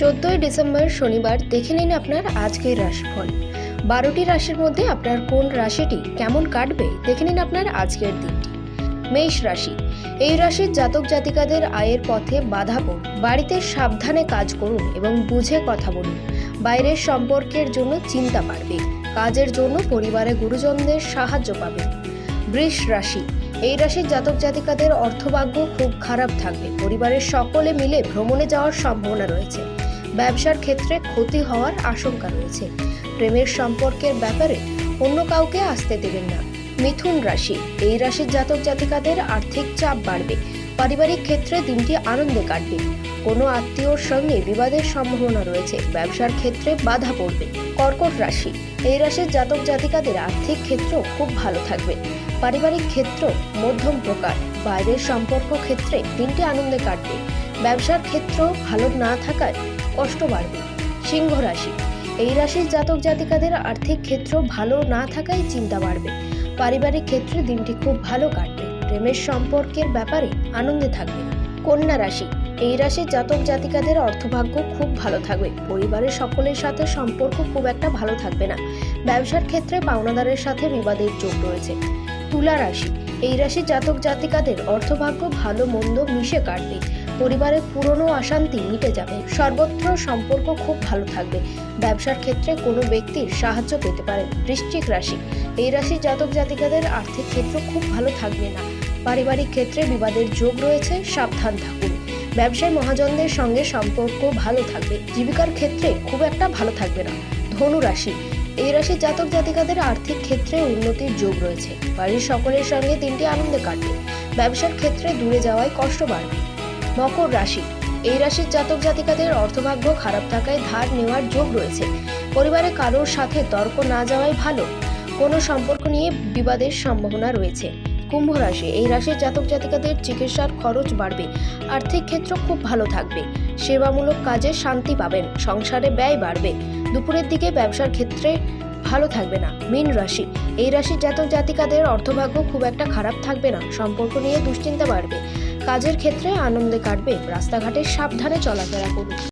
14 December শনিবার দেখে নিন আপনার আজকের রাশিফল। 12টি রাশির মধ্যে আপনার কোন রাশিটি কেমন কাটবে দেখে নিন আপনার আজকের দিনটি। মেষ রাশি, এই রাশির জাতক জাতিকাদের আয়ের পথে বাধা পড়ুন। বাড়িতে সাবধানে কাজ করুন এবং বুঝে কথা বলুন। বাইরের সম্পর্কের জন্য চিন্তা বাড়বে। কাজের জন্য পরিবারে গুরুজনদের সাহায্য পাবেন। বৃষ রাশি, এই রাশির জাতক জাতিকাদের অর্থভাগ্য খুব খারাপ থাকবে। পরিবারের সকলে মিলে ভ্রমণে যাওয়ার সম্ভাবনা রয়েছে। ব্যবসার ক্ষেত্রে ক্ষতি হওয়ার আশঙ্কা রয়েছে। প্রেমের সম্পর্কের ব্যাপারে অন্য কাউকে আসতে দেবেন না। মিথুন রাশি, এই রাশির জাতক জাতিকাদের আর্থিক চাপ বাড়বে। পারিবারিক ক্ষেত্রে দিনটি আনন্দে কাটবে। কোনো আত্মীয়র সঙ্গে বিবাদের সম্ভাবনা রয়েছে। ব্যবসার ক্ষেত্রে বাধা পড়বে। কর্কট রাশি, এই রাশির জাতক জাতিকাদের আর্থিক ক্ষেত্র খুব ভালো থাকবে। পারিবারিক ক্ষেত্র মধ্যম প্রকার। বাইরের সম্পর্ক ক্ষেত্রে দিনটি আনন্দে কাটবে। ব্যবসার ক্ষেত্র ভালো না থাকায় কষ্ট বাড়বে। সিংহ রাশি, এই রাশির জাতক জাতিকাদের আর্থিক ক্ষেত্র ভালো না থাকায় চিন্তা বাড়বে। পারিবারিক ক্ষেত্রে দিনটি খুব ভালো কাটবে। প্রেমের সম্পর্কের ব্যাপারে আনন্দে থাকবে। কন্যা রাশি, এই রাশির জাতক জাতিকাদের অর্থভাগ্য খুব ভালো থাকবে। পরিবারের সকলের সাথে সম্পর্ক খুব একটা ভালো থাকবে না। ব্যবসার ক্ষেত্রে পাওনাদারের সাথে বিবাদের যোগ রয়েছে। তুলা রাশি, এই রাশির জাতক জাতিকাদের অর্থভাগ্য ভালো মন্দ মিশে কাটবে। পরিবারের পুরনো অশান্তি মিটে যাবে। সর্বত্র সম্পর্ক খুব ভালো থাকবে। ব্যবসার ক্ষেত্রে কোনো ব্যক্তির সাহায্য পেতে পারেন। বৃশ্চিক রাশি, এই রাশির জাতক জাতিকাদের আর্থিক ক্ষেত্র খুব ভালো থাকবে না। পারিবারিক ক্ষেত্রে বিবাদের যোগ রয়েছে, সাবধান থাকুন। ব্যবসায় মহাজনদের সঙ্গে সম্পর্ক ভালো থাকবে। জীবিকার ক্ষেত্রে খুব একটা ভালো থাকবে না। ধনু রাশি, এই রাশির জাতক জাতিকাদের আর্থিক ক্ষেত্রে উন্নতির যোগ রয়েছে। বাড়ির সকলের সঙ্গে দিনটি আনন্দে কাটবে। ব্যবসার ক্ষেত্রে দূরে যাওয়ায় কষ্ট বাড়বে। মকর রাশি, এই রাশির জাতক জাতিকাদের অর্থভাগ্য খারাপ থাকায় ধার নেওয়ার যোগ রয়েছে। পরিবারে কারোর সাথে তর্ক না যাওয়াই ভালো। কোনো সম্পর্ক নিয়ে বিবাদের সম্ভাবনা রয়েছে। কুম্ভ রাশি, এই রাশির জাতক জাতিকাদের চিকিৎসার খরচ বাড়বে। আর্থিক ক্ষেত্র খুব ভালো থাকবে। সেবামূলক কাজে শান্তি পাবেন। সংসারে ব্যয় বাড়বে। দুপুরের দিকে ব্যবসার ক্ষেত্রে ভালো থাকবে না। মীন রাশি, এই রাশির জাতক জাতিকাদের অর্থভাগ্য খুব একটা খারাপ থাকবে না। সম্পর্ক নিয়ে দুশ্চিন্তা বাড়বে। কাজের ক্ষেত্রে আনন্দে কাটবে। রাস্তাঘাটে সাবধানে চলাফেরা করুন।